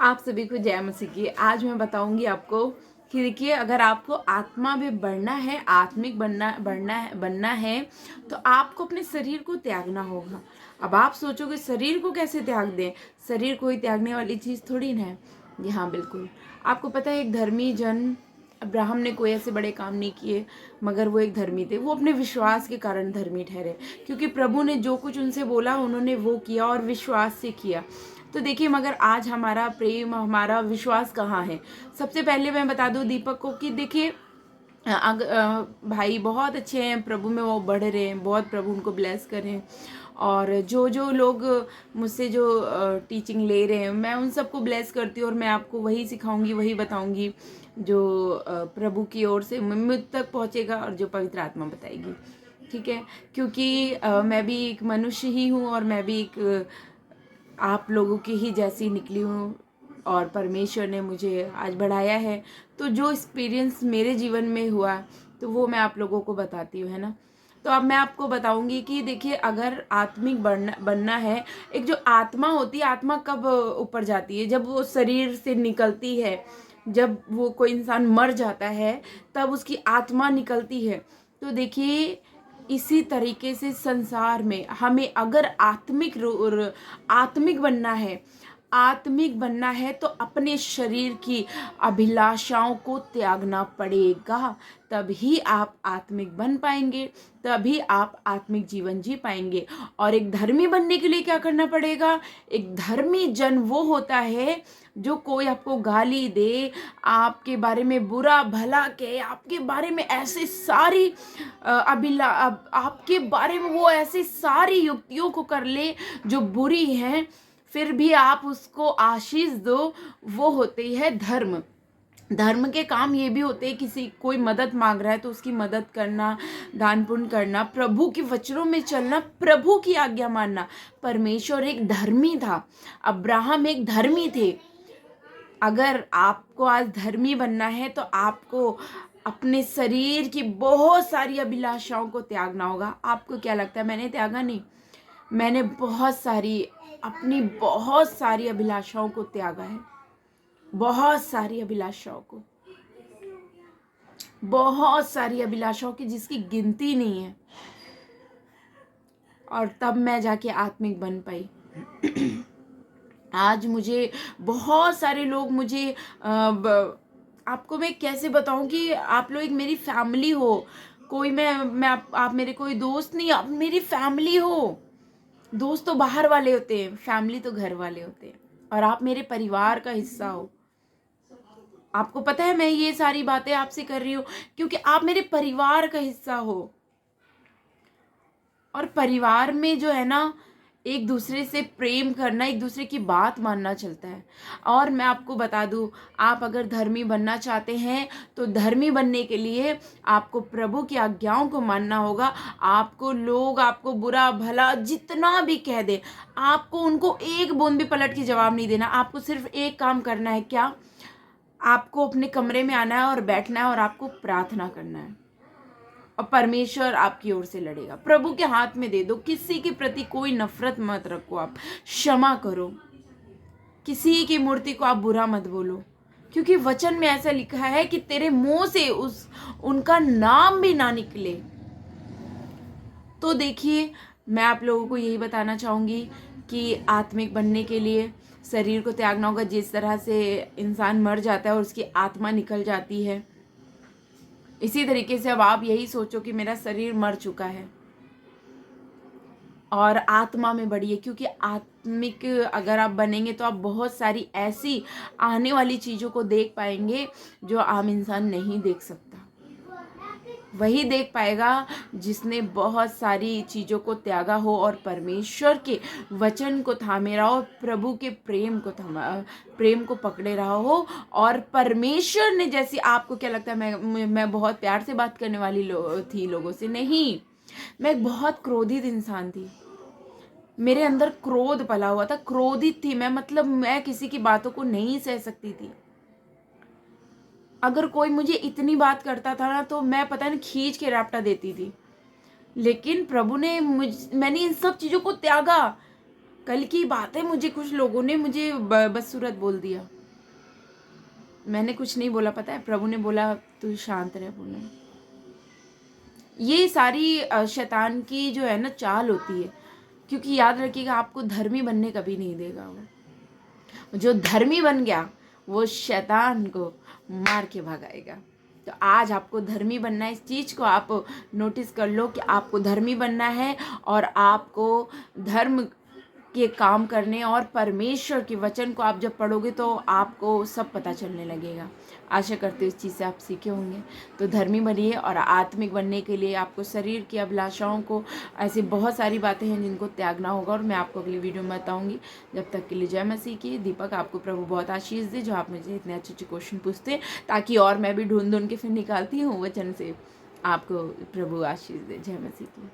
आप सभी को जय मसीह की। आज मैं बताऊंगी आपको कि देखिए, अगर आपको आत्मा में बढ़ना है, आत्मिक बनना है तो आपको अपने शरीर को त्यागना होगा। अब आप सोचोगे शरीर को कैसे त्याग दें? शरीर कोई त्यागने वाली चीज़ थोड़ी ना है। जी हाँ, बिल्कुल। आपको पता है, एक धर्मी जन अब्राहम ने कोई ऐसे बड़े काम नहीं किए, मगर वो एक धर्मी थे। वो अपने विश्वास के कारण धर्मी ठहरे, क्योंकि प्रभु ने जो कुछ उनसे बोला उन्होंने वो किया और विश्वास से किया। तो देखिए, मगर आज हमारा प्रेम, हमारा विश्वास कहाँ है? सबसे पहले मैं बता दूं दीपक को कि देखिए, भाई बहुत अच्छे हैं प्रभु में, वो बढ़ रहे हैं बहुत, प्रभु उनको ब्लेस करें। और जो जो लोग मुझसे जो टीचिंग ले रहे हैं, मैं उन सबको ब्लेस करती हूँ और मैं आपको वही सिखाऊंगी, वही बताऊंगी जो प्रभु की ओर से मुझ तक पहुँचेगा और जो पवित्र आत्मा बताएगी। ठीक है, क्योंकि मैं भी एक मनुष्य ही हूँ और मैं भी एक आप लोगों की ही जैसी निकली हूँ और परमेश्वर ने मुझे आज बढ़ाया है। तो जो एक्सपीरियंस मेरे जीवन में हुआ तो वो मैं आप लोगों को बताती हूँ, है ना। तो अब मैं आपको बताऊंगी कि देखिए, अगर आत्मिक बनना है, एक जो आत्मा होती है, आत्मा कब ऊपर जाती है? जब वो शरीर से निकलती है। जब वो कोई इंसान मर जाता है तब उसकी आत्मा निकलती है। तो देखिए, इसी तरीके से संसार में हमें अगर आत्मिक बनना है, आत्मिक बनना है तो अपने शरीर की अभिलाषाओं को त्यागना पड़ेगा। तभी आप आत्मिक बन पाएंगे, तभी आप आत्मिक जीवन जी पाएंगे। और एक धर्मी बनने के लिए क्या करना पड़ेगा? एक धर्मी जन वो होता है जो कोई आपको गाली दे, आपके बारे में बुरा भला कहे, आपके बारे में ऐसे सारी आपके बारे में वो ऐसी सारी युक्तियों को कर ले जो बुरी हैं, फिर भी आप उसको आशीष दो। वो होती है धर्म। धर्म के काम ये भी होते हैं, किसी कोई मदद मांग रहा है तो उसकी मदद करना, दान पुण्य करना, प्रभु के वचनों में चलना, प्रभु की आज्ञा मानना। परमेश्वर एक धर्मी था, अब्राहम एक धर्मी थे। अगर आपको आज धर्मी बनना है तो आपको अपने शरीर की बहुत सारी अभिलाषाओं को त्यागना होगा। आपको क्या लगता है मैंने त्यागा? नहीं, मैंने बहुत सारी अभिलाषाओं को त्यागा है। बहुत सारी अभिलाषाओं को, बहुत सारी अभिलाषाओं की जिसकी गिनती नहीं है। और तब मैं जाके आत्मिक बन पाई। आज मुझे बहुत सारे लोग मुझे आपको मैं कैसे बताऊं कि आप लोग एक मेरी फैमिली हो। कोई मैं आप मेरे कोई दोस्त नहीं, आप मेरी फैमिली हो। दोस्त तो बाहर वाले होते हैं, फैमिली तो घर वाले होते हैं, और आप मेरे परिवार का हिस्सा हो। आपको पता है मैं ये सारी बातें आपसे कर रही हूँ क्योंकि आप मेरे परिवार का हिस्सा हो। और परिवार में जो है ना, एक दूसरे से प्रेम करना, एक दूसरे की बात मानना चलता है। और मैं आपको बता दूं, आप अगर धर्मी बनना चाहते हैं तो धर्मी बनने के लिए आपको प्रभु की आज्ञाओं को मानना होगा। आपको लोग आपको बुरा भला जितना भी कह दे, आपको उनको एक बूंद भी पलट के जवाब नहीं देना। आपको सिर्फ एक काम करना है। क्या? आपको अपने कमरे में आना है और बैठना है और आपको प्रार्थना करना है, और परमेश्वर आपकी ओर से लड़ेगा। प्रभु के हाथ में दे दो। किसी के प्रति कोई नफरत मत रखो, आप क्षमा करो। किसी की मूर्ति को आप बुरा मत बोलो, क्योंकि वचन में ऐसा लिखा है कि तेरे मुंह से उनका नाम भी ना निकले। तो देखिए, मैं आप लोगों को यही बताना चाहूंगी कि आत्मिक बनने के लिए शरीर को त्यागना होगा। जिस तरह से इंसान मर जाता है और उसकी आत्मा निकल जाती है, इसी तरीके से अब आप यही सोचो कि मेरा शरीर मर चुका है और आत्मा में बढ़िए, क्योंकि आत्मिक अगर आप बनेंगे तो आप बहुत सारी ऐसी आने वाली चीज़ों को देख पाएंगे जो आम इंसान नहीं देख सकता। वही देख पाएगा जिसने बहुत सारी चीज़ों को त्यागा हो और परमेश्वर के वचन को थामे रहा हो, प्रभु के प्रेम को पकड़े रहा हो। और परमेश्वर ने, जैसे आपको क्या लगता है मैं बहुत प्यार से बात करने वाली थी लोगों से? नहीं, मैं एक बहुत क्रोधित इंसान थी। मेरे अंदर क्रोध पला हुआ था, क्रोधित थी मैं। मतलब मैं किसी की बातों को नहीं सह सकती थी। अगर कोई मुझे इतनी बात करता था ना तो मैं पता नहीं खींच के रैपटा देती थी। लेकिन प्रभु ने मैंने इन सब चीज़ों को त्यागा। कल की बात है, मुझे कुछ लोगों ने मुझे बदसूरत बोल दिया। मैंने कुछ नहीं बोला, पता है, प्रभु ने बोला तू शांत रह पूनम। ये सारी शैतान की जो है ना चाल होती है, क्योंकि याद रखिएगा आपको धर्मी बनने कभी नहीं देगा वो। जो धर्मी बन गया वो शैतान को मार के भगाएगा। तो आज आपको धर्मी बनना है, इस चीज़ को आप नोटिस कर लो कि आपको धर्मी बनना है, और आपको धर्म के काम करने और परमेश्वर के वचन को आप जब पढ़ोगे तो आपको सब पता चलने लगेगा। आशा करते इस चीज़ से आप सीखे होंगे। तो धर्मी बनिए, और आत्मिक बनने के लिए आपको शरीर की अभिलाषाओं को, ऐसी बहुत सारी बातें हैं जिनको त्यागना होगा, और मैं आपको अगली वीडियो में बताऊंगी। जब तक के लिए जय मसीह की। दीपक, आपको प्रभु बहुत आशीष दे जो आप मुझे इतने अच्छे अच्छे क्वेश्चन पूछते हैं, ताकि और मैं भी ढूंढ ढूंढ के फिर निकालती हूँ वचन से। आपको प्रभु आशीष दे। जय मसीह की।